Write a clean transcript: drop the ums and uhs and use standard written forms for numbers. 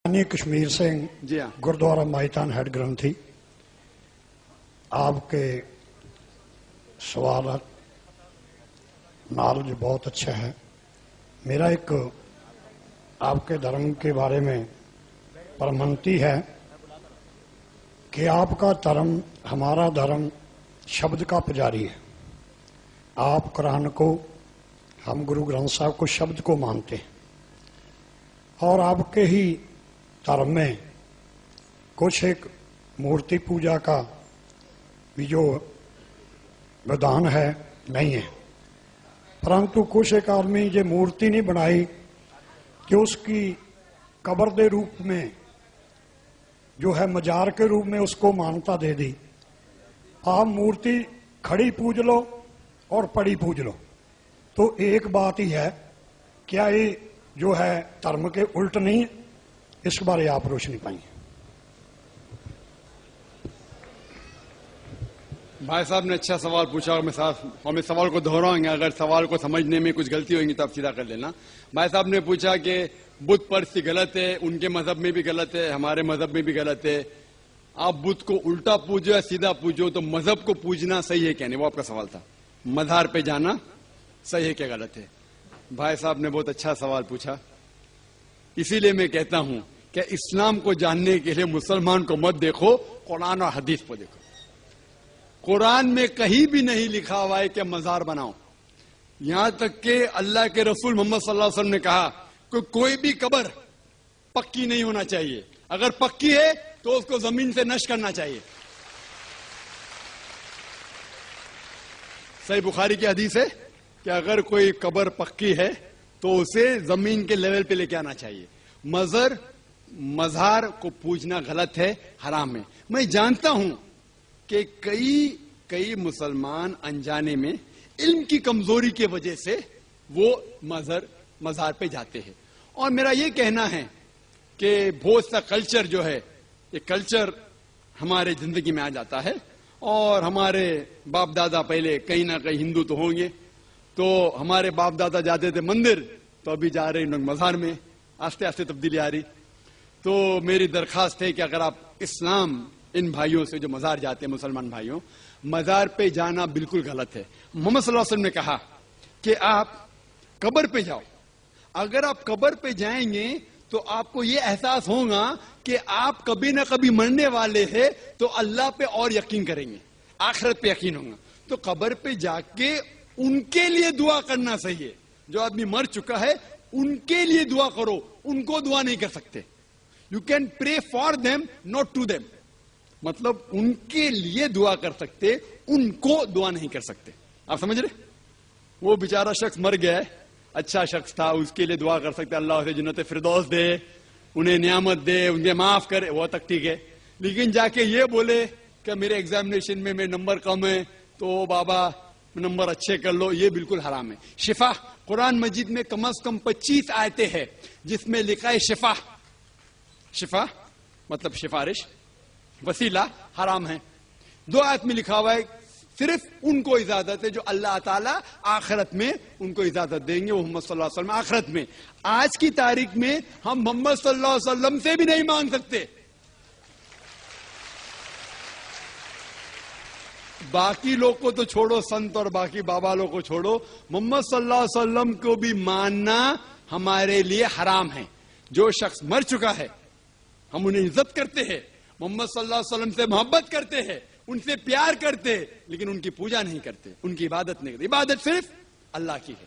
कश्मीर सिंह जी हाँ। गुरुद्वारा माइतान हेड ग्रंथी। आपके सवाल नॉलेज बहुत अच्छा है। मेरा एक आपके धर्म के बारे में परमंती है कि आपका धर्म, हमारा धर्म शब्द का पुजारी है। आप कुरान को, हम गुरु ग्रंथ साहब को शब्द को मानते हैं और आपके ही धर्म में कुछ एक मूर्ति पूजा का भी जो विधान है नहीं है, परंतु कुछ एक आदमी ये मूर्ति नहीं बनाई कि उसकी कब्र के रूप में जो है मजार के रूप में उसको मान्यता दे दी। आप मूर्ति खड़ी पूज लो और पड़ी पूज लो, तो एक बात ही है। क्या ये जो है धर्म के उल्ट नहीं है? इस बारे आप रोशनी पाएंगे। भाई साहब ने अच्छा सवाल पूछा और मैं सवाल को दोहराएंगे। अगर सवाल को समझने में कुछ गलती होगी तो आप सीधा कर लेना। भाई साहब ने पूछा कि बुत परस्ती गलत है, उनके मजहब में भी गलत है, हमारे मजहब में भी गलत है। आप बुत को उल्टा पूजो या सीधा पूजो, तो मजहब को पूजना सही है क्या नहीं, वो आपका सवाल था। मजार पे जाना सही है क्या गलत है? भाई साहब ने बहुत अच्छा सवाल पूछा। इसीलिए मैं कहता हूं कि इस्लाम को जानने के लिए मुसलमान को मत देखो, कुरान और हदीस को देखो। कुरान में कहीं भी नहीं लिखा हुआ है कि मजार बनाओ। यहां तक कि अल्लाह के रसूल मोहम्मद सल्लल्लाहु अलैहि वसल्लम ने कहा कि कोई भी कब्र पक्की नहीं होना चाहिए, अगर पक्की है तो उसको जमीन से नष्ट करना चाहिए। सही बुखारी की हदीस है कि अगर कोई कब्र पक्की है तो उसे जमीन के लेवल पे लेके आना चाहिए। मजार को पूजना गलत है, हराम है। मैं जानता हूं कि कई मुसलमान अनजाने में इल्म की कमजोरी की वजह से वो मजार पे जाते हैं। और मेरा ये कहना है कि बहुत सा कल्चर जो है, ये कल्चर हमारे जिंदगी में आ जाता है। और हमारे बाप दादा पहले कहीं ना कहीं हिंदू तो होंगे, तो हमारे बाप दादा जाते थे मंदिर, तो अभी जा रहे लोग मजार में। आस्ते आस्ते तब्दीली आ रही। तो मेरी दरखास्त है कि अगर आप इस्लाम, इन भाइयों से जो मजार जाते हैं, मुसलमान भाइयों, मजार पे जाना बिल्कुल गलत है। मोहम्मद सल्लल्लाहु अलैहि वसल्लम ने कहा कि आप कब्र पे जाओ। अगर आप कब्र पे जाएंगे तो आपको ये एहसास होगा कि आप कभी ना कभी मरने वाले हैं, तो अल्लाह पे और यकीन करेंगे, आखिरत पे यकीन होगा। तो कब्र पे जाके उनके लिए दुआ करना सही है। जो आदमी मर चुका है उनके लिए दुआ करो, उनको दुआ नहीं कर सकते। You can pray for them, not to them. मतलब उनके लिए दुआ कर सकते, उनको दुआ नहीं कर सकते। आप समझ रहे? वो बेचारा शख्स मर गया है, अच्छा शख्स था, उसके लिए दुआ कर सकते, अल्लाह उसे जन्नत फिरदौस दे, उन्हें नियामत दे, उन्हें माफ करे, वो तक ठीक है। लेकिन जाके ये बोले कि मेरे एग्जामिनेशन में मेरे नंबर कम है, तो बाबा नंबर अच्छे कर लो, ये बिल्कुल हराम है। शिफा, कुरान मजीद में कम से कम 25 आयतें हैं जिसमें लिखा है शिफा। शिफा मतलब सिफारिश, वसीला हराम है। 2 आयत में लिखा हुआ है सिर्फ उनको इजाजत है जो अल्लाह ताला आखिरत में उनको इजाजत देंगे, वो मोहम्मद सल्लल्लाहु अलैहि वसल्लम आखिरत में। आज की तारीख में हम मोहम्मद सल्लल्लाहु अलैहि वसल्लम से भी नहीं मांग सकते। बाकी लोग को तो छोड़ो, संत और बाकी बाबा लोग को छोड़ो, मोहम्मद सल्लल्लाहु अलैहि वसल्लम को भी मानना हमारे लिए हराम है। जो शख्स मर चुका है हम उन्हें इज्जत करते हैं, मोहम्मद सल्लल्लाहु अलैहि वसल्लम से मोहब्बत करते हैं, उनसे प्यार करते हैं, लेकिन उनकी पूजा नहीं करते, उनकी इबादत नहीं करते। इबादत सिर्फ अल्लाह की है।